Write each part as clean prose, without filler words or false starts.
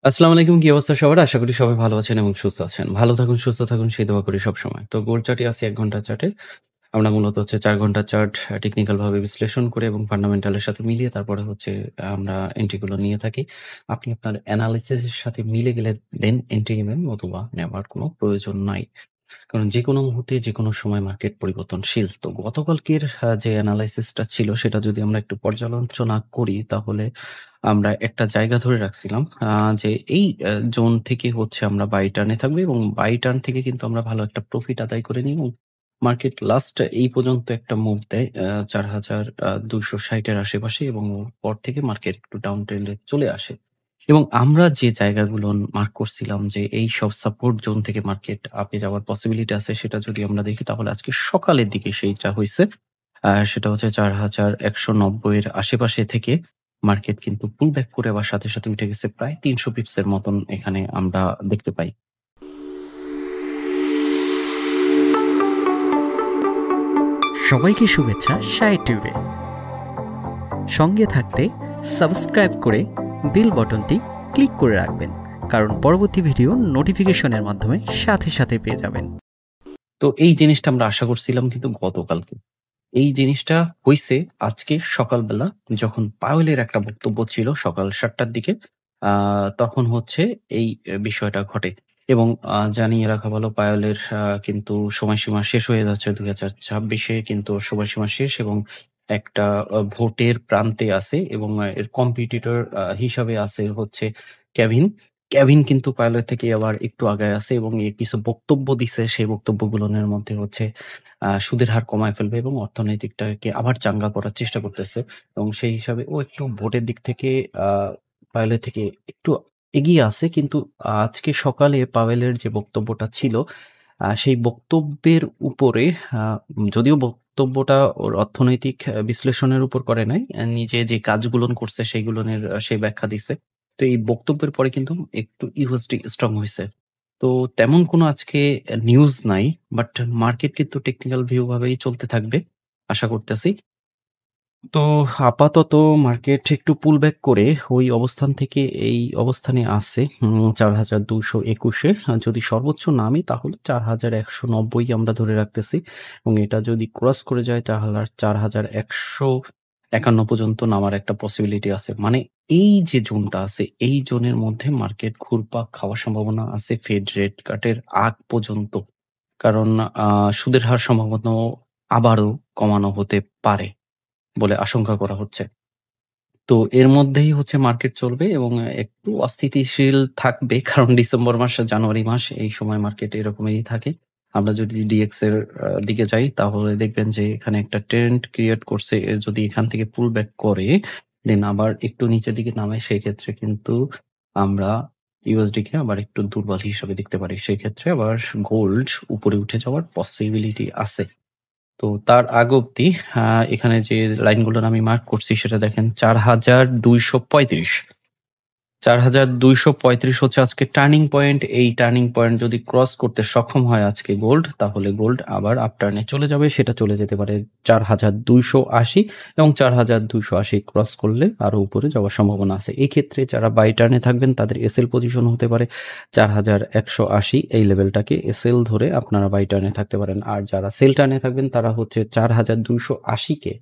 আসসালামু আলাইকুম। কি অবস্থা সবার? আশা করি সবাই ভালো আছেন এবং সুস্থ আছেন। ভালো থাকুন, সুস্থ থাকুন সেই দোয়া করি সবসময়। তো গোল্ড চার্টে আছি ১ ঘন্টার চার্টে। আমরা মূলত হচ্ছে ৪ ঘন্টার চার্ট টেকনিক্যাল ভাবে বিশ্লেষণ করে এবং ফান্ডামেন্টাল এর সাথে মিলিয়ে তারপরে হচ্ছে আমরা এন্ট্রি গুলো নিয়ে থাকি। আপনি আপনার এনালাইসিস এর সাথে মিলে গেলে দেন এন্ট্রি নিবেন, নতুবা নেওয়ার কোনো প্রয়োজন নাই। কারণ যেকোনো মুহূর্তে যেকোনো সময় মার্কেট পরিবর্তনশীল। তো গতকালকের যে এনালাইসিসটা ছিল সেটা যদি আমরা একটু পর্যালোচনা করি তাহলে আমরা একটা জায়গা ধরে রাখছিলাম যে এই জোন থেকে হচ্ছে আমরা বাই টার্নে থাকবো এবং বাই টার্ন থেকে কিন্তু আমরা ভালো একটা প্রফিট আদায় করে নিই এবং মার্কেট লাস্ট এই পর্যন্ত একটা মুভ দেয় ৪,২৬০ এর আশেপাশে এবং পর থেকে মার্কেট একটু ডাউন ট্রেন্ড এ চলে আসে। এবং আমরা যে জায়গাগুলো মার্ক করছিলাম যে এইসব সাপোর্ট জোন থেকে মার্কেট আপে যাওয়ার পসিবিলিটি আছে সেটা যদি আমরা দেখি তাহলে আজকে সকালের দিকে সেইটা হইছে। সেটা হচ্ছে ৪,১৯০ এর আশেপাশে থেকে মার্কেট কিন্তু পুল ব্যাক করে আবার সাথে, সাথে উঠে গেছে প্রায় ৩০০ পিপস এর মতন এখানে আমরা দেখতে পাই। সবাইকে শুভেচ্ছা সাই টিউবে। সঙ্গে থাকতে সাবস্ক্রাইব করে বেল বটনটি ক্লিক করে রাখবেন, কারণ পরবর্তী ভিডিও নোটিফিকেশনের মাধ্যমে সাথে সাথে পেয়ে যাবেন। তো এই জিনিসটা আমরা আশা করছিলাম কিন্তু গতকালকে। এই জিনিসটা হইছে আজকে সকালবেলা যখন পাওয়েলের একটা বক্তব্য ছিল সকাল ৭ টার দিকে। আ তখন হচ্ছে এই বিষয়টা ঘটে এবং জানিয়ে রাখা ভালো পাওয়েলের কিন্তু সময়সীমা শেষ হয়ে যাচ্ছে ২০২৬ এ কিন্তু সময়সীমা শেষ এবং একটা ভোটের প্রান্তে আছে এবং এর কম্পিটিটর হিসাবে আছে হচ্ছে কেভিন। কেভিন কিন্তু পাওয়েলের থেকে আবার একটু আগায় আছে এবং কিছু বক্তব্য দিছে। সেই বক্তব্যগুলোনের মধ্যে হচ্ছে সুদের হার কমায় ফেলবে এবং অর্থনৈতিকটাকে আবার চাঙ্গা করার চেষ্টা করতেছে এবং সেই হিসাবে ও একটু ভোটের দিক থেকে আ পাওয়েলের থেকে একটু এগিয়ে আছে। কিন্তু আজকে সকালে পাওয়েলের যে বক্তব্যটা ছিল, সেই বক্তব্যের উপরে আ যদিও বক্তব্যটা ওর অর্থনৈতিক বিশ্লেষণের উপর করে নাই। নিজে যে কাজগুলোন করছে সেগুলোনের সে ব্যাখ্যা দিছে। তো এই বক্তব্যের পরে কিন্তু একটু ইউএসডি স্ট্রং হইছে। তো তেমন কোনো আজকে নিউজ নাই। বাট মার্কেট কিন্তু টেকনিক্যাল ভিউ ভাবেই চলতে থাকবে। আশা করতেছি। তো আপাতত মার্কেট একটু পুল ব্যাক করে ওই অবস্থান থেকে এই অবস্থানে আছে ৪,২২১ এ। যদি সর্বোচ্চ নামি তাহলে ৪,১৯০ আমরা ধরে রাখতেছি এবং এটা যদি ক্রস করে যায় তাহলে ৪,১৫১ পর্যন্ত নামার একটা পসিবিলিটি আছে। মানে এই যে জোনটা আছে এই জোনের মধ্যে মার্কেট ঘুরপাক খাওয়ার সম্ভাবনা আছে ফেড রেট কাটের আগ পর্যন্ত। কারণ আ সুদের হার সম্ভবত আবারও কমানো হতে পারে বলে আশঙ্কা করা হচ্ছে। তো এর মধ্যেই হচ্ছে মার্কেট চলবে এবং একটু অস্থিতিশীল থাকবে। কারণ ডিসেম্বর মাস, জানুয়ারি মাস এই সময় মার্কেট এরকমই থাকে। আমরা যদি ডিএক্স এর দিকে যাই তাহলে দেখবেন যে এখানে একটা ট্রেন্ড ক্রিয়েট করছে। যদি এখান থেকে পুল ব্যাক করে দেন আবার একটু নিচের দিকে নামে সেক্ষেত্রে কিন্তু আমরা ইউএসডি কে আবার একটু দুর্বল হিসাবে দেখতে পারি। সেক্ষেত্রে আবার গোল্ড উপরে উঠে যাওয়ার পসিবিলিটি আছে। তো তার আগ অব্দি আ এখানে যে লাইনগুলোর আমি মার্ক করছি সেটা দেখেন ৪,২৩৫। ৪,২৩৫ হচ্ছে আজকে টার্নিং পয়েন্ট। এই টার্নিং পয়েন্ট যদি ক্রস করতে সক্ষম হয় আজকে গোল্ড, তাহলে গোল্ড আবার আপটার্ন এ চলে যাবে। সেটা চলে যেতে পারে ৪,২৮০ এবং ৪,২৮০ ক্রস করলে আরো উপরে যাওয়ার সম্ভাবনা আছে। এক্ষেত্রে যারা বাই টার্নে থাকবেন তাদের এসএল পজিশন হতে পারে ৪,১৮০ এই লেভেলটাকে এসএল ধরে আপনারা বাই টার্নে থাকতে পারেন। আর যারা সেল টার্নে থাকবেন তারা হচ্ছে ৪,২৮০ কে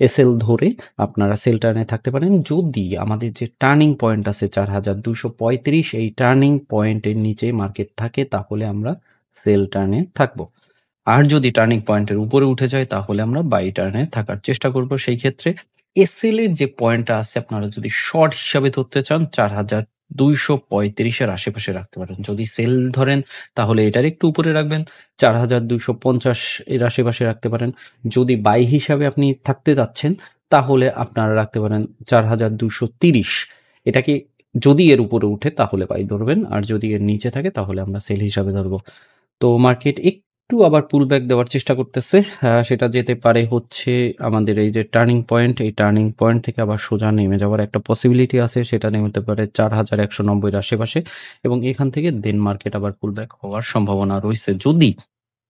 এসএল ধরে আপনারা সেল টার্নে থাকতে পারেন। যদি আমাদের যে টার্নিং পয়েন্ট আছে ৪,২৩৫ এই টার্নিং পয়েন্টের নিচে মার্কেট থাকে তাহলে আমরা সেল টার্নে থাকবো। আর যদি টার্নিং পয়েন্টের উপরে উঠে যায় তাহলে আমরা বাই টার্নে থাকার চেষ্টা করব। সেই ক্ষেত্রে এসএল এর যে পয়েন্টটা আছে আপনারা যদি শর্ট হিসাবে ধরতে চান ৪,২৩৫ এর আশেপাশে রাখতে পারেন। যদি সেল ধরেন তাহলে এটার একটু উপরে রাখবেন। ৪,২৫০ এর আশেপাশে রাখতে পারেন। যদি বাই হিসাবে আপনি থাকতে চাচ্ছেন তাহলে আপনারা রাখতে পারেন ৪,২৩০। এটাকে যদি এর উপরে উঠে তাহলে বাই ধরবেন। আর যদি এর নিচে থাকে তাহলে আমরা সেল হিসাবে ধরব। তো মার্কেট একটু আবার পুল ব্যাক দেওয়ার চেষ্টা করতেছে। সেটা যেতে পারে হচ্ছে আমাদের এই যে টার্নিং পয়েন্ট, এই টার্নিং পয়েন্ট থেকে আবার সোজা নেমে যাওয়ার একটা পসিবিলিটি আছে। সেটা নেমে পারে ৪,১৯০ এর আশেপাশে এবং এখান থেকে দেন মার্কেট আবার পুল ব্যাক হওয়ার সম্ভাবনা রইছে। যদি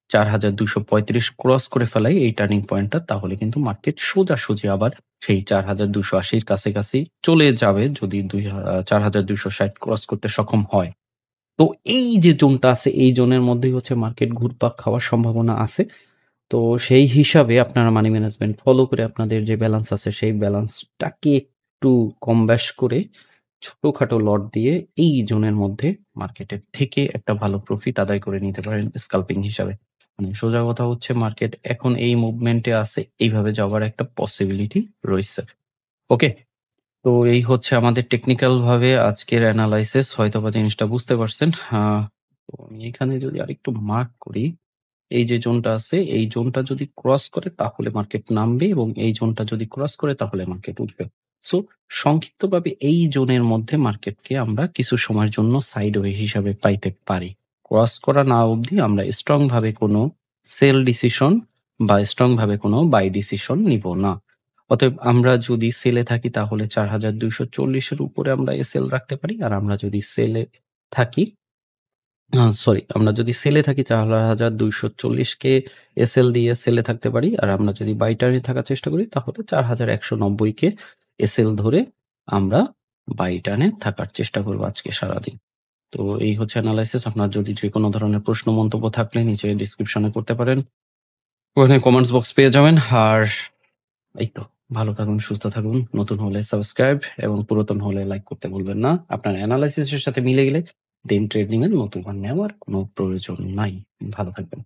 4235 ক্রস করে ফেলাই এই টার্নিং পয়েন্টটা, তাহলে কিন্তু মার্কেট সোজাসুজি আবার সেই 4280 র কাছাকাছি চলে যাবে যদি 4260 ক্রস করতে সক্ষম হয়। তো এই যে জোনটা আছে, এই জোনের মধ্যেই হচ্ছে মার্কেট ঘুরপাক খাওয়ার সম্ভাবনা আছে। তো সেই হিসাবে আপনারা মানি ম্যানেজমেন্ট ফলো করে আপনাদের যে ব্যালেন্স আছে সেই ব্যালেন্সটাকে একটু কম বেশ করে ছোটখাটো লট দিয়ে এই জোনের মধ্যে মার্কেটের থেকে একটা ভালো প্রফিট আদায় করে নিতে পারেন স্কাল্পিং হিসাবে। মানে সোজা কথা হচ্ছে মার্কেট এখন এই মুভমেন্টে আছে, এইভাবে যাওয়ার একটা পসিবিলিটি রইছে। ওকে? তো এই হচ্ছে আমাদের টেকনিক্যাল ভাবে আজকের এনালাইসিস, হয়তোবা জিনিসটা বুঝতে পারছেন। তো আমি এখানে যদি আরেকটু মার্ক করি, এই যে জোনটা আছে, এই জোনটা যদি ক্রস করে তাহলে মার্কেট নামবে এবং এই জোনটা যদি ক্রস করে তাহলে মার্কেট উঠবে। সো সংক্ষিপ্তভাবে এই জোনের মধ্যে মার্কেটকে আমরা কিছু সময়ের জন্য সাইডওয়ে হিসাবে পাইতে পারি। ক্রস করা না অবধি আমরা স্ট্রং ভাবে কোনো সেল ডিসিশন বা স্ট্রং ভাবে কোনো বাই ডিসিশন নিব না। অতএব আমরা যদি সেলে থাকি তাহলে 4240 এর উপরে আমরা এসএল রাখতে পারি। আর আমরা যদি সেলে থাকি আমরা যদি সেলে থাকি 4240 কে এসএল দিয়ে সেলে থাকতে পারি। আর আমরা যদি বাই টার্নে থাকার চেষ্টা করি তাহলে 4190 কে এসএল ধরে আমরা বাই টার্নে থাকার চেষ্টা করব আজকে সারাদিন। তো এই হচ্ছে এনালাইসিস। আপনার যদি যেকোনো ধরনের প্রশ্ন মন্তব্য থাকলে নিচে ডেসক্রিপশনে করতে পারেন। ওখানে কমেন্টস বক্স পেয়ে যাবেন। আর এই তো ভালো থাকুন, সুস্থ থাকুন। নতুন হলে সাবস্ক্রাইব এবং পুরাতন হলে লাইক করতে ভুলবেন না। আপনার এনালাইসিস এর সাথে মিলে গেলে দেন ট্রেডিং এর নতুন নেওয়ার কোনো প্রয়োজন নাই। ভালো থাকবেন।